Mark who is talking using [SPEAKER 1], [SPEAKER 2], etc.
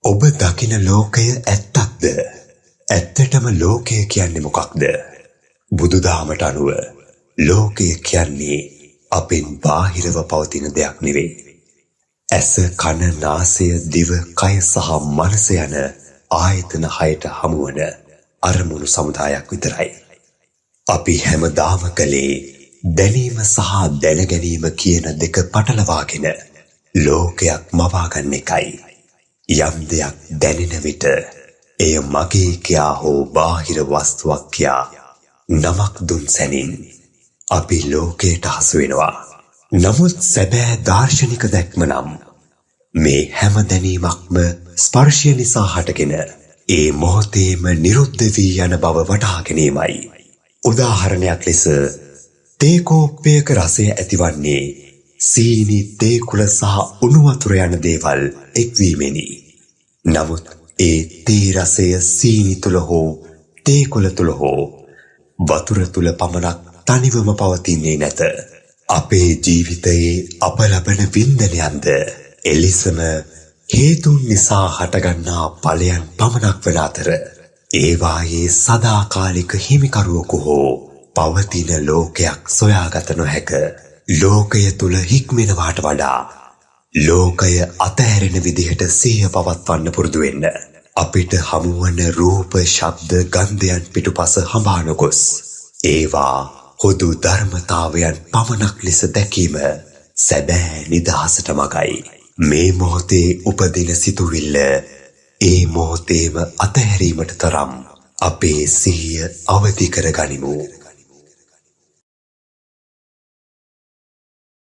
[SPEAKER 1] ඔබ දකින ලෝකය ඇත්තක්ද? ඇත්තටම ලෝකය කියන්නේ මොකක්ද? බුදුදහමට අනුව ලෝකය කියන්නේ අපෙන් බාහිරව පවතින දෙයක් නෙවෙයි. ඇස, කන, නාසය, දිව, කය සහ මනස යන ආයතන හයට හමුවන අරමුණු සමුදායක් විතරයි. අපි හැමදාම කලේ දැනීම සහ දැනගැනීම කියන දෙක පටලවාගෙන ලෝකයක් මවා ගන්න එකයි. යම් දෙයක් දැනෙන විට එය මගේ කියා හෝ බාහිර වස්තුවක් කියා නමක් දුන් සැනින් අපි ලෝකයට හසු වෙනවා. නමුත් සැබෑ දාර්ශනික දැක්ම නම් මේ හැම දැනීමක්ම ස්පර්ශය නිසා හටගෙන ඒ මොහොතේම නිරුද්ධ වී යන බව වටහා ගැනීමයි. උදාහරණයක් ලෙස තේ කෝප්පයක රසය ඇතිවන්නේ සීනි, තේ කුල සහ උණු වතුර යන දේවල් එක්වීමෙනි. නමුත් ඒ තේ රසය සීනි තුල හෝ තේ කුල තුල හෝ වතුර තුල පමණක් තනිවම පවතින්නේ නැත. අපේ ජීවිතයේ අප ලබන වින්දනයන්ද එලෙසම හේතුන් නිසා හටගන්නා ඵලයන් පමණක් වන අතර ඒවායේ සදාකාලික හිමිකරුවෙකු හෝ පවතින ලෝකයක් සොයාගත නොහැක. ලෝකය තුල හික්මෙනවාට වඩා ලෝකය අතහැරෙන විදිහට සිහිය පවත්වන්න පුරුදු වෙන්න. අපිට හමුවන රූප, ශබ්ද, ගන්ධයන් පිටුපස හඹා නොගොස් ඒවා හුදු ධර්මතාවයන් පමණක් ලෙස දැකීම සැබෑ නිදහසට මගයි. මේ මොහොතේ උපදින සිතුවිල්ල ඒ මොහොතේම අතහැරීමට තරම් අපේ සිහිය අවදි කර ගනිමු.